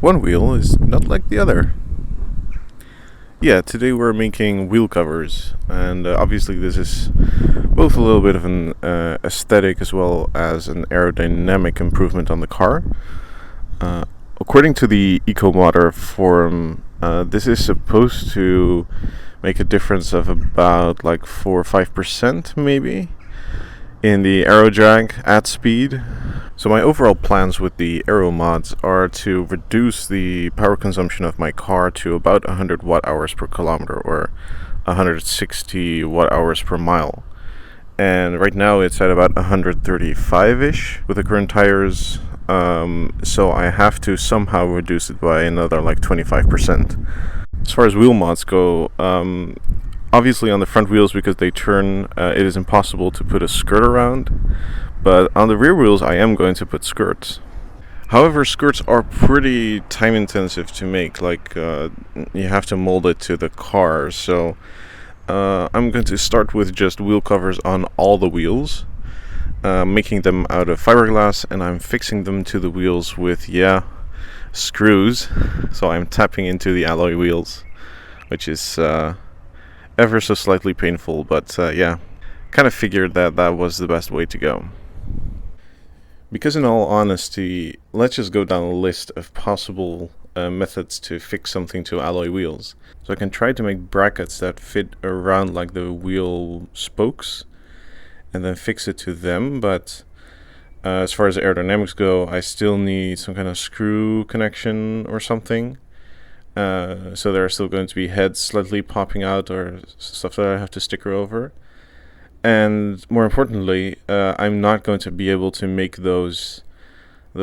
one wheel is not like the other. Yeah, today we're making wheel covers, and obviously this is both a little bit of an aesthetic as well as an aerodynamic improvement on the car. According to the EcoModder forum, this is supposed to make a difference of about like 4 or 5% maybe in the aero drag at speed. So my overall plans with the aero mods are to reduce the power consumption of my car to about 100 watt hours per kilometer, or 160 watt hours per mile. And right now it's at about 135-ish with the current tires, so I have to somehow reduce it by another like 25%. As far as wheel mods go, obviously on the front wheels, because they turn, it is impossible to put a skirt around. But on the rear wheels, I am going to put skirts. However, skirts are pretty time intensive to make. Like, you have to mold it to the car. So I'm going to start with just wheel covers on all the wheels, making them out of fiberglass, and I'm fixing them to the wheels with, screws. So I'm tapping into the alloy wheels, which is ever so slightly painful, but kind of figured that that was the best way to go. Because in all honesty, let's just go down a list of possible methods to fix something to alloy wheels. So I can try to make brackets that fit around like the wheel spokes and then fix it to them, but as far as aerodynamics go, I still need some kind of screw connection or something. So there are still going to be heads slightly popping out or stuff that I have to sticker over. And more importantly, I'm not going to be able to make those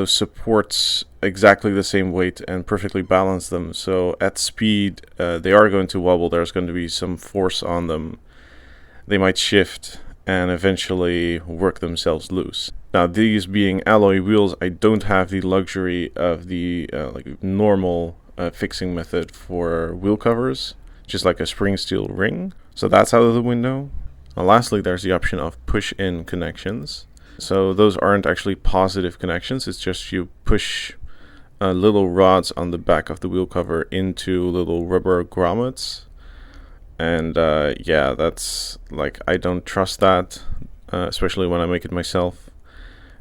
supports exactly the same weight and perfectly balance them. So at speed, they are going to wobble. There's going to be some force on them. They might shift and eventually work themselves loose. Now, these being alloy wheels, I don't have the luxury of the normal fixing method for wheel covers, just like a spring steel ring. So that's out of the window. Lastly, there's the option of push-in connections. So those aren't actually positive connections. It's just you push little rods on the back of the wheel cover into little rubber grommets. And that's like, I don't trust that, especially when I make it myself.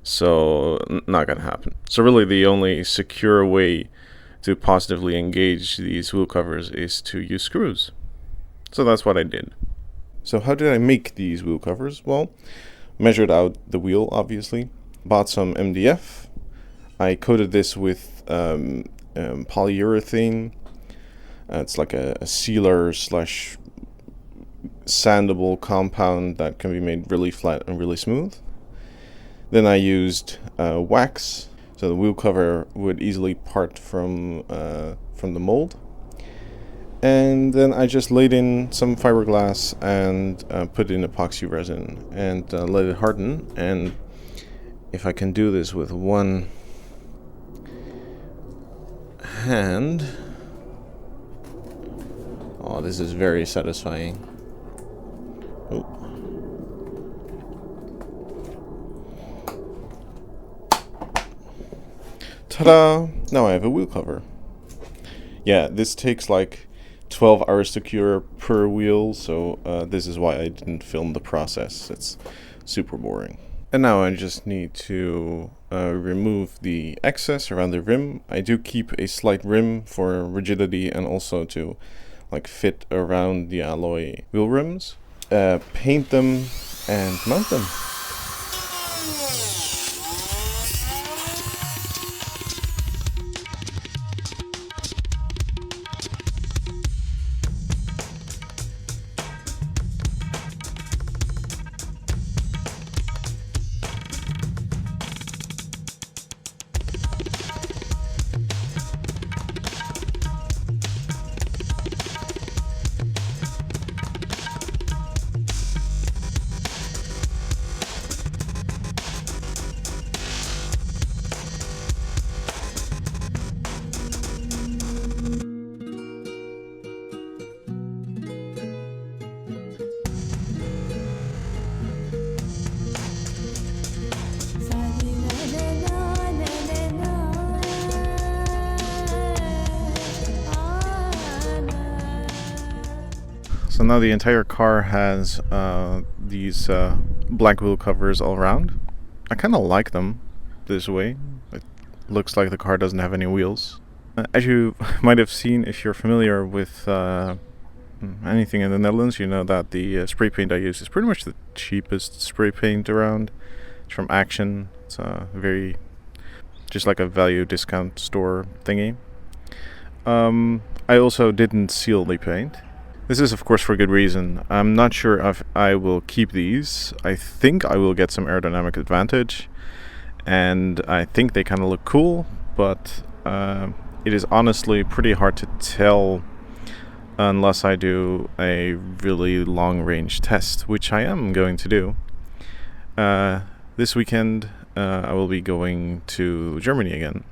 So not gonna happen. So really the only secure way to positively engage these wheel covers is to use screws. So that's what I did. So how did I make these wheel covers? Well, measured out the wheel, obviously. Bought some MDF. I coated this with polyurethane. It's like a sealer slash sandable compound that can be made really flat and really smooth. Then I used wax, so the wheel cover would easily part from the mold. And then I just laid in some fiberglass and put in epoxy resin and let it harden. And if I can do this with one hand, oh, this is very satisfying. Oh. Ta-da! Now I have a wheel cover. Yeah, this takes like 12 hours to cure per wheel, so this is why I didn't film the process. It's super boring. And now I just need to remove the excess around the rim. I do keep a slight rim for rigidity and also to like fit around the alloy wheel rims. Paint them and mount them. So now the entire car has these black wheel covers all around. I kind of like them this way. It looks like the car doesn't have any wheels. As you might have seen if you're familiar with anything in the Netherlands, you know that the spray paint I use is pretty much the cheapest spray paint around. It's from Action. It's very just like a value discount store thingy. I also didn't seal the paint. This is of course for good reason. I'm not sure if I will keep these. I think I will get some aerodynamic advantage, and I think they kind of look cool, but it is honestly pretty hard to tell unless I do a really long range test, which I am going to do. This weekend I will be going to Germany again.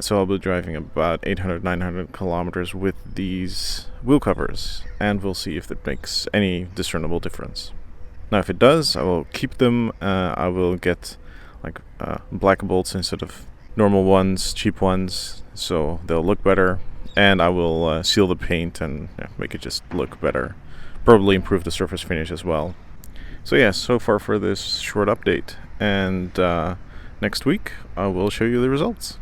So I'll be driving about 800-900 kilometers with these wheel covers, and we'll see if it makes any discernible difference. Now if it does, I will keep them. I will get like black bolts instead of normal ones, cheap ones, so they'll look better, and I will seal the paint and make it just look better. Probably improve the surface finish as well. So yeah, so far for this short update, and next week I will show you the results.